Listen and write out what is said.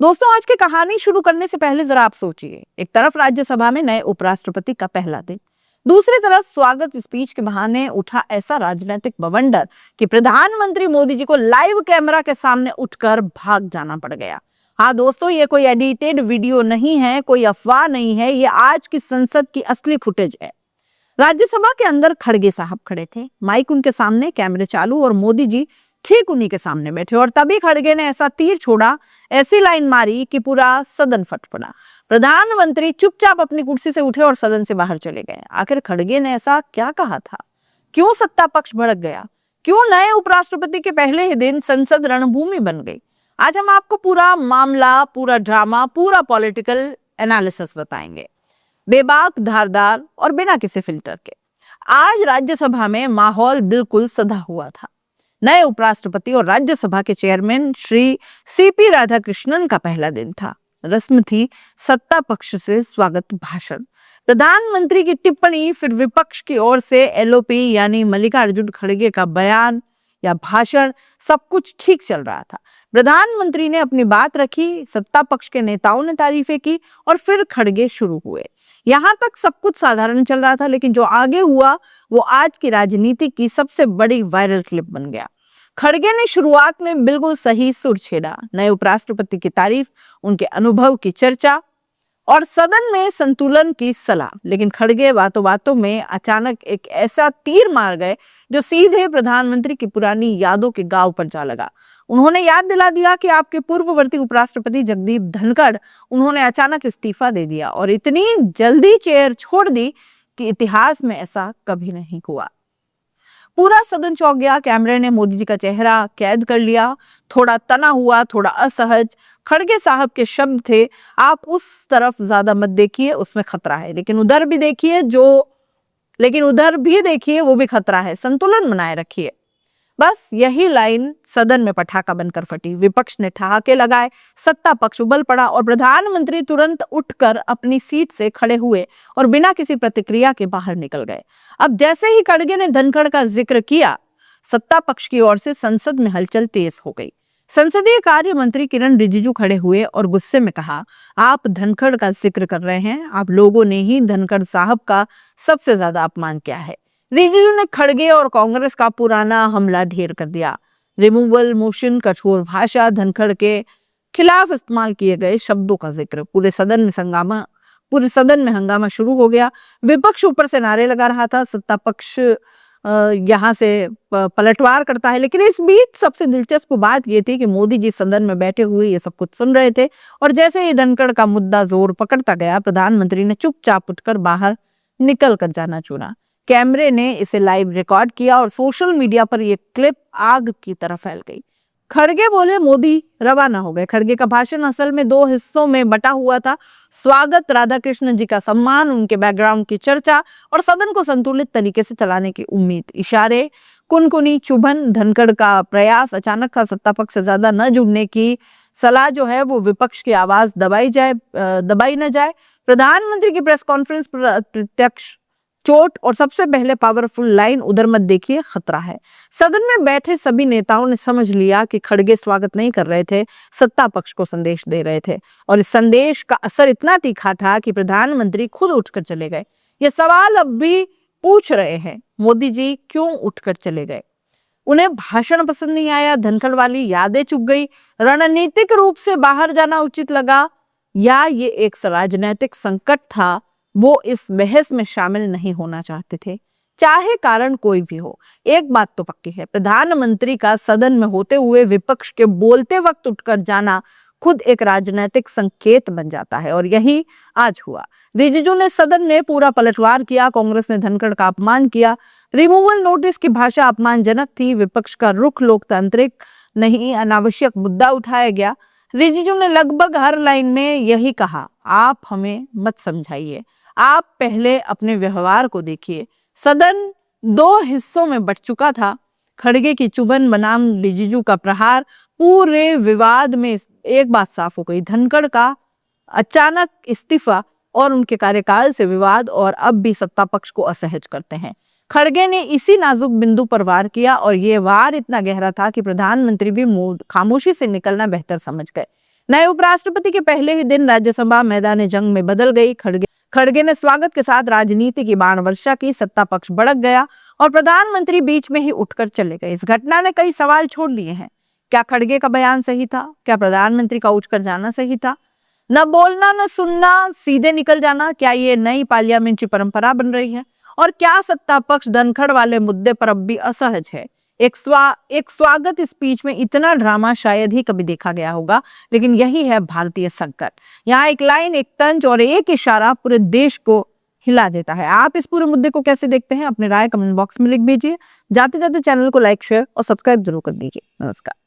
दोस्तों, आज की कहानी शुरू करने से पहले जरा आप सोचिए। एक तरफ राज्यसभा में नए उपराष्ट्रपति का पहला दिन, दूसरी तरफ स्वागत स्पीच के बहाने उठा ऐसा राजनीतिक बवंडर कि प्रधानमंत्री मोदी जी को लाइव कैमरा के सामने उठकर भाग जाना पड़ गया। हाँ दोस्तों, ये कोई एडिटेड वीडियो नहीं है, कोई अफवाह नहीं है, ये आज की संसद की असली फुटेज है। राज्यसभा के अंदर खड़गे साहब खड़े थे, माइक उनके सामने, कैमरे चालू और मोदी जी ठीक उन्हीं के सामने बैठे। और तभी खड़गे ने ऐसा तीर छोड़ा, ऐसी लाइन मारी कि पूरा सदन फट पड़ा। प्रधानमंत्री चुपचाप अपनी कुर्सी से उठे और सदन से बाहर चले गए। आखिर खड़गे ने ऐसा क्या कहा था? क्यों सत्ता पक्ष भड़क गया? क्यों नए उपराष्ट्रपति के पहले ही दिन संसद रणभूमि बन गई? आज हम आपको पूरा मामला, पूरा ड्रामा, पूरा पॉलिटिकल एनालिसिस बताएंगे, बेबाक, धारदार और बिना किसी फिल्टर के। आज राज्यसभा में माहौल बिल्कुल सधा हुआ था। नए उपराष्ट्रपति और राज्यसभा के चेयरमैन श्री सीपी राधाकृष्णन का पहला दिन था। रस्म थी सत्ता पक्ष से स्वागत भाषण, प्रधानमंत्री की टिप्पणी, फिर विपक्ष की ओर से एलओपी यानी मल्लिकार्जुन खड़गे का बयान या भाषण। सब कुछ ठीक चल रहा था। प्रधानमंत्री ने अपनी बात रखी, सत्ता पक्ष के नेताओं ने तारीफें की और फिर खड़गे शुरू हुए। यहाँ तक सब कुछ साधारण चल रहा था, लेकिन जो आगे हुआ वो आज की राजनीति की सबसे बड़ी वायरल क्लिप बन गया। खड़गे ने शुरुआत में बिल्कुल सही सुर छेड़ा, नए उपराष्ट्रपति की तारीफ, उनके अनुभव की चर्चा और सदन में संतुलन की सलाह। लेकिन खड़गे बातों बातों में अचानक एक ऐसा तीर मार गए जो सीधे प्रधानमंत्री की पुरानी यादों के गांव पर जा लगा। उन्होंने याद दिला दिया कि आपके पूर्ववर्ती उपराष्ट्रपति जगदीप धनखड़, उन्होंने अचानक इस्तीफा दे दिया और इतनी जल्दी चेयर छोड़ दी कि इतिहास में ऐसा कभी नहीं हुआ। पूरा सदन चौंक गया। कैमरे ने मोदी जी का चेहरा कैद कर लिया। थोड़ा तना हुआ, थोड़ा असहज। खड़गे साहब के शब्द थे, आप उस तरफ ज्यादा मत देखिए, उसमें खतरा है, लेकिन उधर भी देखिए वो भी खतरा है, संतुलन बनाए रखिए। बस यही लाइन सदन में पटाखा बनकर फटी। विपक्ष ने ठहाके लगाए, सत्ता पक्ष उबल पड़ा और प्रधानमंत्री तुरंत उठकर अपनी सीट से खड़े हुए और बिना किसी प्रतिक्रिया के बाहर निकल गए। अब जैसे ही खड़गे ने धनखड़ का जिक्र किया, सत्ता पक्ष की ओर से संसद में हलचल तेज हो गई। संसदीय कार्य मंत्री किरण रिजिजू खड़े हुए और गुस्से में कहा, आप धनखड़ का जिक्र कर रहे हैं, आप लोगों ने ही धनखड़ साहब का सबसे ज्यादा अपमान किया है। रिजिजू ने खड़गे और कांग्रेस का पुराना हमला ढेर कर दिया। रिमूवल मोशन, कठोर भाषा, धनखड़ के खिलाफ इस्तेमाल किए गए शब्दों का जिक्र। पूरे सदन में हंगामा शुरू हो गया। विपक्ष ऊपर से नारे लगा रहा था, सत्ता पक्ष यहाँ से पलटवार करता है। लेकिन इस बीच सबसे दिलचस्प बात यह थी कि मोदी जी सदन में बैठे हुए ये सब कुछ सुन रहे थे और जैसे ही धनखड़ का मुद्दा जोर पकड़ता गया, प्रधानमंत्री ने चुपचाप उठकर बाहर निकल कर जाना चुना। कैमरे ने इसे लाइव रिकॉर्ड किया और सोशल मीडिया पर यह क्लिप आग की तरह फैल गई। खड़गे बोले, मोदी रवाना हो गए। खड़गे का भाषण असल में दो हिस्सों में बटा हुआ था, स्वागत, राधाकृष्ण जी का सम्मान, उनके बैकग्राउंड की चर्चा और सदन को संतुलित तरीके से चलाने की उम्मीद। इशारे, कुनकुनी, चुभन, धनखड़ का प्रयास अचानक का सत्ता पक्ष से ज्यादा न जुड़ने की सलाह जो है वो विपक्ष की आवाज दबाई न जाए। प्रधानमंत्री की प्रेस कॉन्फ्रेंस पर प्रत्यक्ष चोट और सबसे पहले पावरफुल लाइन, उधर मत देखिए, खतरा है। सदन में बैठे सभी नेताओं ने समझ लिया कि खड़गे स्वागत नहीं कर रहे थे, सत्ता पक्ष को संदेश दे रहे थे और इस संदेश का असर इतना तीखा था कि प्रधानमंत्री खुद उठकर चले गए। ये सवाल अब भी पूछ रहे हैं, मोदी जी क्यों उठकर चले गए? उन्हें भाषण पसंद नहीं आया, धनखड़ वाली यादें चुप गई, रणनीतिक रूप से बाहर जाना उचित लगा, या ये एक राजनीतिक संकट था? वो इस बहस में शामिल नहीं होना चाहते थे। चाहे कारण कोई भी हो, एक बात तो पक्की है, प्रधानमंत्री का सदन में होते हुए विपक्ष के बोलते वक्त उठकर जाना खुद एक राजनीतिक संकेत बन जाता है और यही आज हुआ। रिजिजू ने सदन में पूरा पलटवार किया, कांग्रेस ने धनखड़ का अपमान किया। रिमूवल नोटिस की भाषा अपमानजनक थी, विपक्ष का रुख लोकतांत्रिक नहीं, अनावश्यक मुद्दा उठाया गया। रिजिजू ने लगभग हर लाइन में यही कहा, आप हमें मत समझाइए, आप पहले अपने व्यवहार को देखिए। सदन दो हिस्सों में बंट चुका था। खड़गे की चुभन बनाम रिजिजू का प्रहार। पूरे विवाद में एक बात साफ हो गई, धनखड़ का अचानक इस्तीफा और उनके कार्यकाल से विवाद और अब भी सत्ता पक्ष को असहज करते हैं। खड़गे ने इसी नाजुक बिंदु पर वार किया और ये वार इतना गहरा था कि प्रधानमंत्री भी खामोशी से निकलना बेहतर समझ गए। नए उपराष्ट्रपति के पहले ही दिन राज्यसभा मैदान जंग में बदल गई। खड़गे ने स्वागत के साथ राजनीति की बाण वर्षा की, सत्ता पक्ष भड़क गया और प्रधानमंत्री बीच में ही उठकर चले गए। इस घटना ने कई सवाल छोड़ दिए हैं। क्या खड़गे का बयान सही था? क्या प्रधानमंत्री का उठकर जाना सही था? न बोलना न सुनना, सीधे निकल जाना, क्या ये नई पार्लियामेंट्री परंपरा बन रही है? और क्या सत्ता पक्ष धनखड़ वाले मुद्दे पर अब भी असहज है? एक स्वागत स्पीच में इतना ड्रामा शायद ही कभी देखा गया होगा, लेकिन यही है भारतीय संकट। यहाँ एक लाइन, एक तंज और एक इशारा पूरे देश को हिला देता है। आप इस पूरे मुद्दे को कैसे देखते हैं? अपनी राय कमेंट बॉक्स में लिख भेजिए। जाते जाते चैनल को लाइक, शेयर और सब्सक्राइब जरूर कर दीजिए। नमस्कार।